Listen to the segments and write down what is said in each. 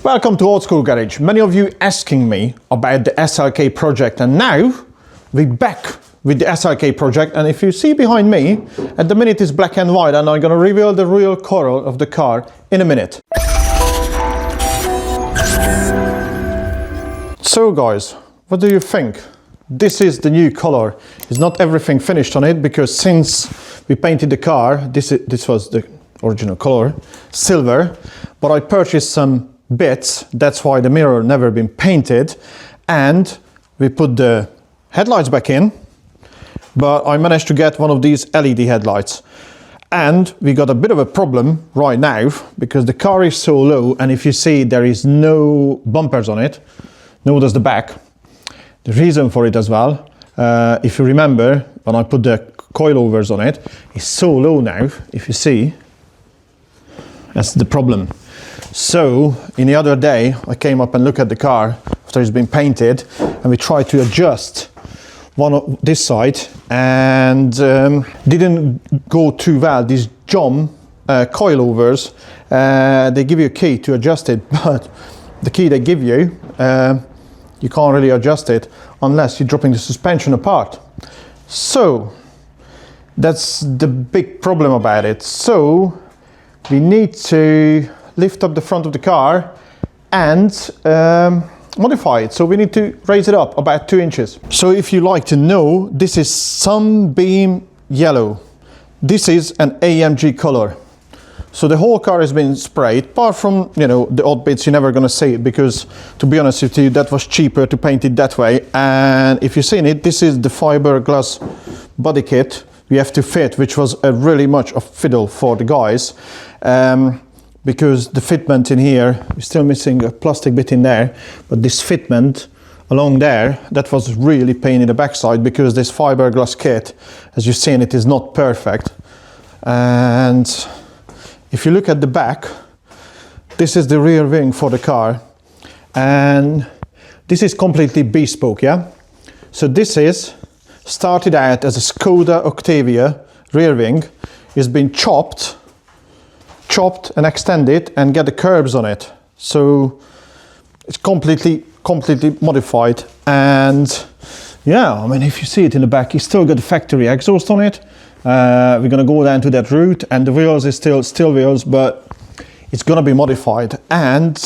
Welcome to Old School Garage. Many of you asking me about the SLK project, and now we're back with the SLK project. And if you see behind me, at the minute it's black and white, and I'm going to reveal the real color of the car in a minute. So guys, what do you think? This is the new color. It's not everything finished on it, because since we painted the car, this was the original color, silver, but I purchased some bits. That's why the mirror never been painted, and we put the headlights back in, but I managed to get one of these LED headlights. And we got a bit of a problem right now because the car is so low, and if you see, there is no bumpers on it, nor does the back. The reason for it as well, if you remember, when I put the coilovers on it, it's so low now. If you see, that's the problem. So, in the other day, I came up and looked at the car after it's been painted, and we tried to adjust one of this side, and didn't go too well. These JOM coilovers, they give you a key to adjust it, but the key they give you, you can't really adjust it unless you're dropping the suspension apart. So, that's the big problem about it. So, we need to lift up the front of the car and modify it. So we need to raise it up about 2 inches. So if you like to know, this is Sunbeam Yellow. This is an AMG color. So the whole car has been sprayed, apart from, you know, the odd bits you're never gonna see it, because to be honest with you, that was cheaper to paint it that way. And if you've seen it, this is the fiberglass body kit we have to fit, which was a really much of fiddle for the guys. Because the fitment in here, we're still missing a plastic bit in there, but this fitment along there, that was really pain in the backside, because this fiberglass kit, as you've seen, it is not perfect. And if you look at the back, this is the rear wing for the car, and this is completely bespoke, yeah? So this is started out as a Skoda Octavia rear wing. It's been chopped and extended and get the curbs on it. So it's completely modified. And yeah, I mean, if you see it in the back, you still got the factory exhaust on it. We're gonna go down to that route, and the wheels is still wheels, but it's gonna be modified. And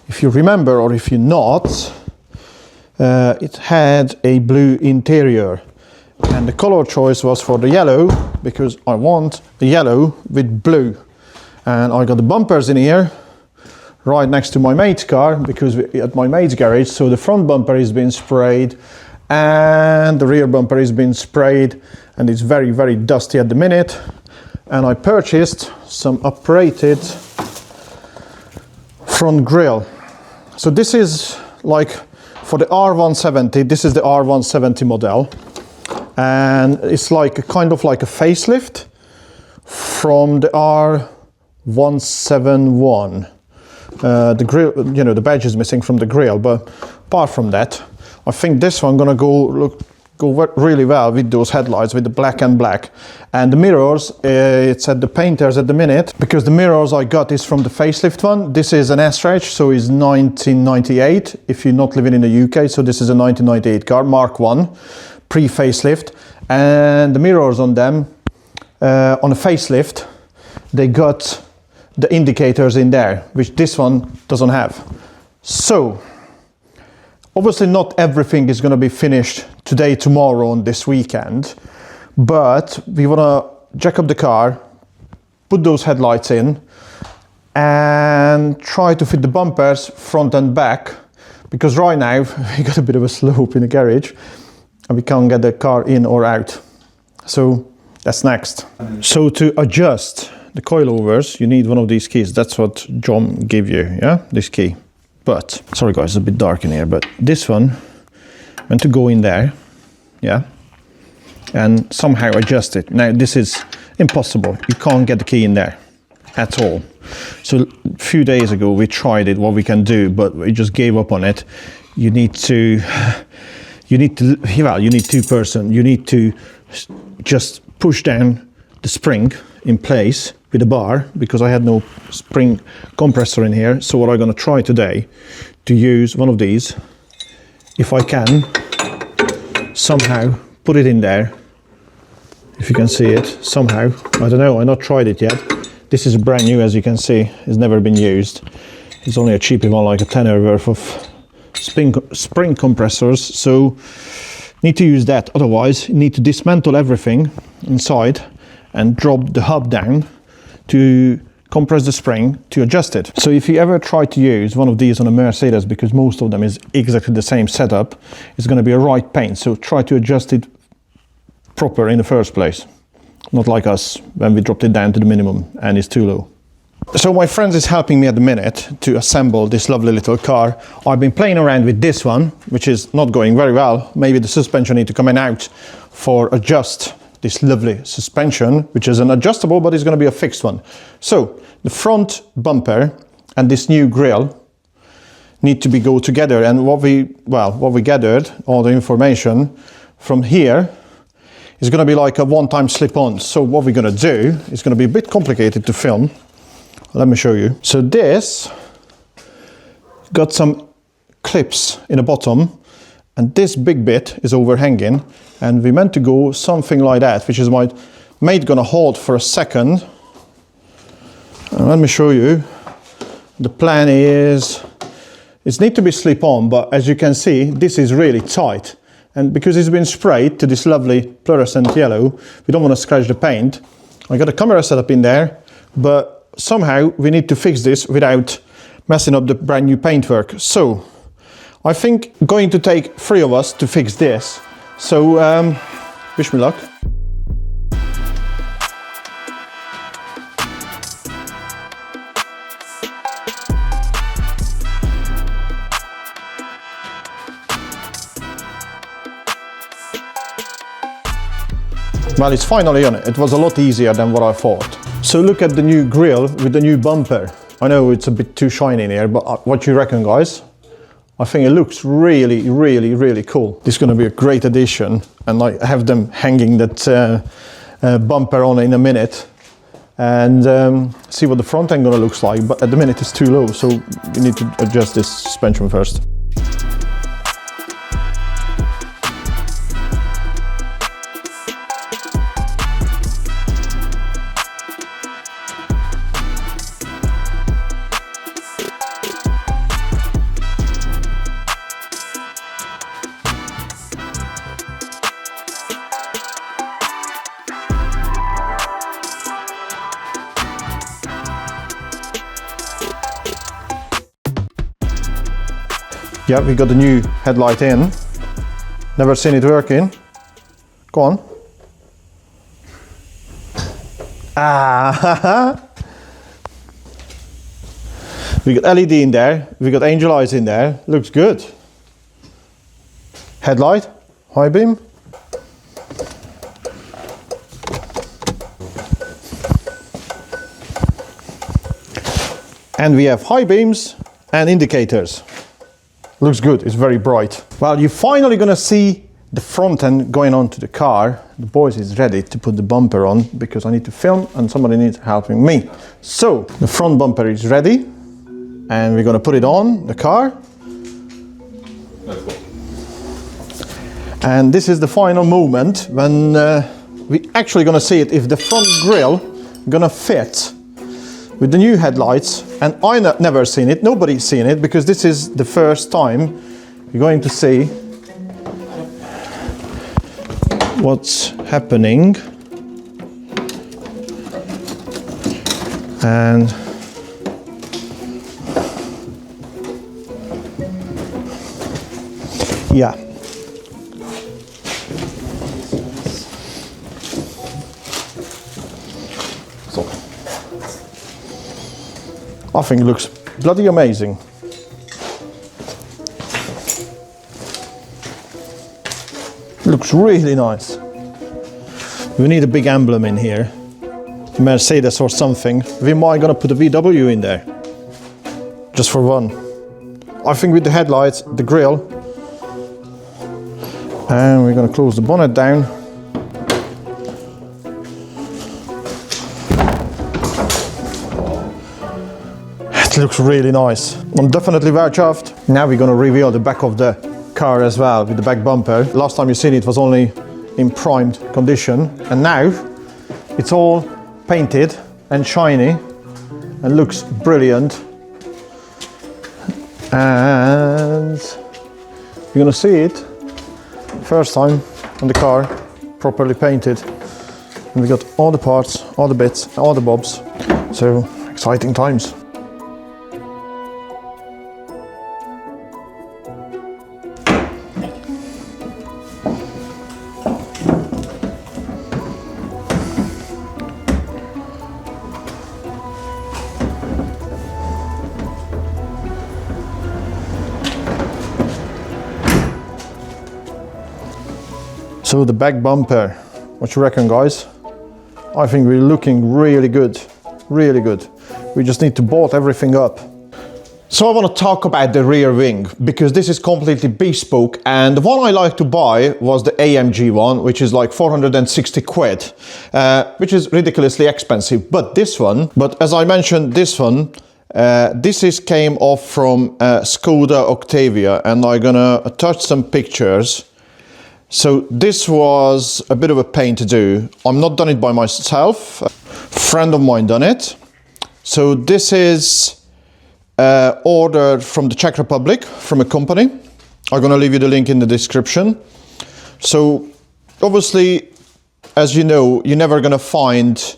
if you remember, or if you're not, it had a blue interior, and the color choice was for the yellow, because I want the yellow with blue. And I got the bumpers in here right next to my mate's car, because we're at my mate's garage. So the front bumper has been sprayed and the rear bumper has been sprayed, and it's very, very dusty at the minute. And I purchased some uprated front grille. So this is like for the R170, this is the R170 model. And it's like a kind of like a facelift from the R171. The grill, you know, the badge is missing from the grill, but apart from that, I think this one gonna go really well with those headlights, with the black and black. And the mirrors, it's at the painters at the minute, because the mirrors I got is from the facelift one. This is an S-Stretch, so it's 1998 if you're not living in the UK. So this is a 1998 car, Mark 1, pre-facelift. And the mirrors on them, on a facelift, they got the indicators in there, which this one doesn't have. So obviously not everything is going to be finished today, tomorrow, and this weekend, but we want to jack up the car, put those headlights in, and try to fit the bumpers front and back, because right now we got a bit of a slope in the garage and we can't get the car in or out. So that's next. So to adjust the coilovers, you need one of these keys. That's what John gave you, yeah? This key. But, sorry guys, it's a bit dark in here, but this one meant to go in there, yeah? And somehow adjust it. Now, this is impossible. You can't get the key in there at all. So, a few days ago, we tried it, what we can do, but we just gave up on it. You need two person. You need to just push down the spring in place with a bar because I had no spring compressor in here. So what I'm going to try today to use one of these, if I can somehow put it in there, if you can see it somehow. I don't know, I've not tried it yet. This is brand new, as you can see, it's never been used. It's only a cheapy one, like a tenner worth of spring compressors, so need to use that. Otherwise you need to dismantle everything inside and drop the hub down to compress the spring to adjust it. So if you ever try to use one of these on a Mercedes, because most of them is exactly the same setup, it's going to be a right pain. So try to adjust it proper in the first place, not like us when we dropped it down to the minimum and it's too low. So my friend is helping me at the minute to assemble this lovely little car. I've been playing around with this one, which is not going very well. Maybe the suspension need to come in out for adjust this lovely suspension, which is an adjustable, but it's going to be a fixed one. So the front bumper and this new grille need to go together. And what we gathered, all the information from here, is going to be like a one-time slip-on. So what we're going to do is going to be a bit complicated to film. Let me show you. So this got some clips in the bottom, and this big bit is overhanging, and we meant to go something like that, which is my mate gonna hold for a second. And let me show you. The plan is, it needs to be slip on, but as you can see, this is really tight. And because it's been sprayed to this lovely fluorescent yellow, we don't want to scratch the paint. I got a camera set up in there, but somehow we need to fix this without messing up the brand new paintwork. So I think going to take 3 of us to fix this. So wish me luck. Well, it's finally on it. It was a lot easier than what I thought. So look at the new grille with the new bumper. I know it's a bit too shiny in here, but what you reckon, guys? I think it looks really, really, really cool. This is going to be a great addition, and I have them hanging that bumper on in a minute, and see what the front end gonna looks like. But at the minute it's too low, so you need to adjust this suspension first. Yeah, we got the new headlight in. Never seen it working. Go on. Ah, we got LED in there. We got angel eyes in there. Looks good. Headlight, high beam. And we have high beams and indicators. Looks good, it's very bright. Well, you're finally gonna see the front end going onto the car. The boys is ready to put the bumper on because I need to film and somebody needs helping me. So, the front bumper is ready and we're gonna put it on the car. And this is the final moment when we actually gonna see it if the front grille gonna fit with the new headlights. And I never seen it, nobody's seen it, because this is the first time you're going to see what's happening. And yeah. I think it looks bloody amazing. Looks really nice. We need a big emblem in here. Mercedes or something. We might gonna put a VW in there. Just for one. I think with the headlights, the grille. And we're gonna close the bonnet down. looks really nice. I'm definitely very chuffed. Now we're gonna reveal the back of the car as well with the back bumper. Last time you seen it was only in primed condition, and now it's all painted and shiny and looks brilliant. And you're gonna see it first time on the car properly painted. And we got all the parts, all the bits, all the bobs. So exciting times. So the back bumper, what you reckon, guys? I think we're looking really good, really good. We just need to bolt everything up. So I want to talk about the rear wing, because this is completely bespoke, and the one I like to buy was the AMG one, which is like 460 quid, which is ridiculously expensive. But as I mentioned, this one, this came off from Skoda Octavia, and I'm gonna attach some pictures. So this was a bit of a pain to do. I'm not done it by myself. A friend of mine done it. So this is ordered from the Czech Republic, from a company. I'm gonna leave you the link in the description. So obviously, as you know, you're never gonna find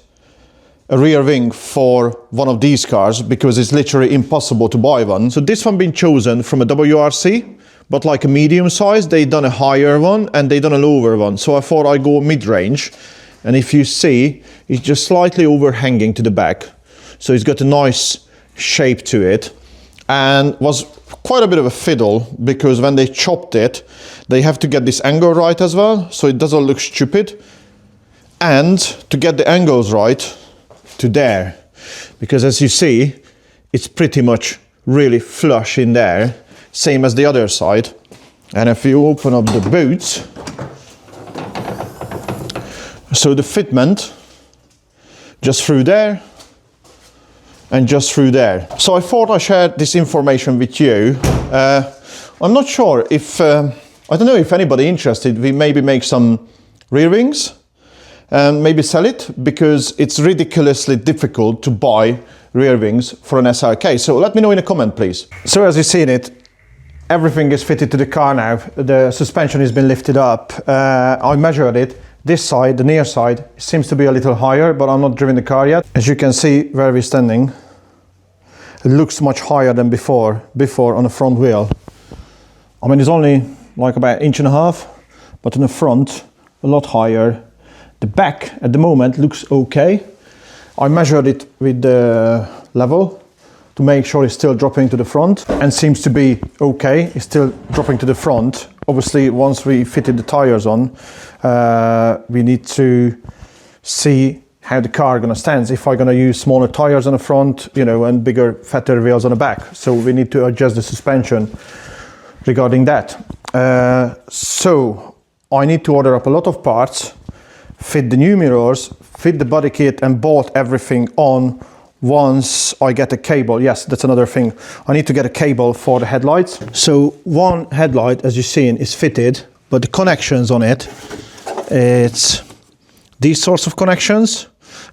a rear wing for one of these cars because it's literally impossible to buy one. So this one been chosen from a WRC, but like a medium size. They done a higher one and they done a lower one. So I thought I'd go mid-range. And if you see, it's just slightly overhanging to the back. So it's got a nice shape to it, and was quite a bit of a fiddle because when they chopped it, they have to get this angle right as well, so it doesn't look stupid. And to get the angles right to there, because as you see, it's pretty much really flush in there. Same as the other side. And if you open up the boots, so the fitment just through there and just through there. So I thought I'd share this information with you. I'm not sure if, I don't know if anybody interested, we maybe make some rear wings and maybe sell it, because it's ridiculously difficult to buy rear wings for an SLK. So let me know in a comment, please. So as you've seen it, everything is fitted to the car now. The suspension has been lifted up. I measured it. This side, the near side, seems to be a little higher, but I'm not driven the car yet. As you can see where we're standing, it looks much higher than before on the front wheel. I mean, it's only like about 1.5 inches, but in the front, a lot higher. The back at the moment looks okay. I measured it with the level to make sure it's still dropping to the front, and seems to be okay. It's still dropping to the front. Obviously, once we fitted the tires on, we need to see how the car gonna stand. If I'm gonna use smaller tires on the front, you know, and bigger, fatter wheels on the back. So we need to adjust the suspension regarding that. So I need to order up a lot of parts, fit the new mirrors, fit the body kit, and bolt everything on. Once I get a cable, yes, that's another thing. I need to get a cable for the headlights. So one headlight, as you've seen, is fitted, but the connections on it, it's these sorts of connections.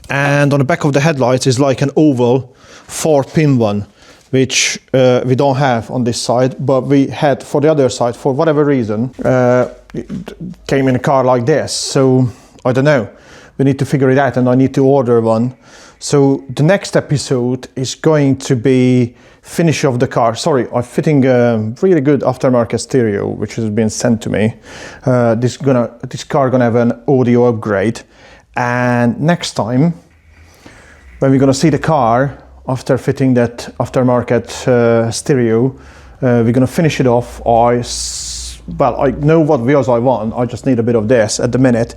And on the back of the headlights is like an oval 4-pin one, which we don't have on this side, but we had for the other side, for whatever reason, it came in a car like this. So I don't know. We need to figure it out, and I need to order one. So the next episode is going to be finish of the car. Sorry, I'm fitting a really good aftermarket stereo, which has been sent to me. This car gonna have an audio upgrade. And next time, when we're gonna see the car after fitting that aftermarket stereo, we're gonna finish it off. I know what wheels I want. I just need a bit of this at the minute.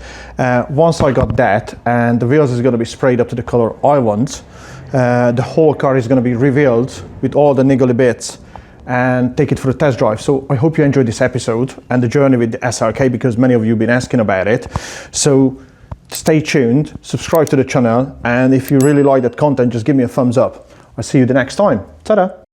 Once I got that, and the wheels is going to be sprayed up to the color I want, the whole car is going to be revealed with all the niggly bits, and take it for a test drive. So I hope you enjoyed this episode and the journey with the SLK, because many of you have been asking about it. So stay tuned, subscribe to the channel, and if you really like that content, just give me a thumbs up. I'll see you the next time. Ta-da!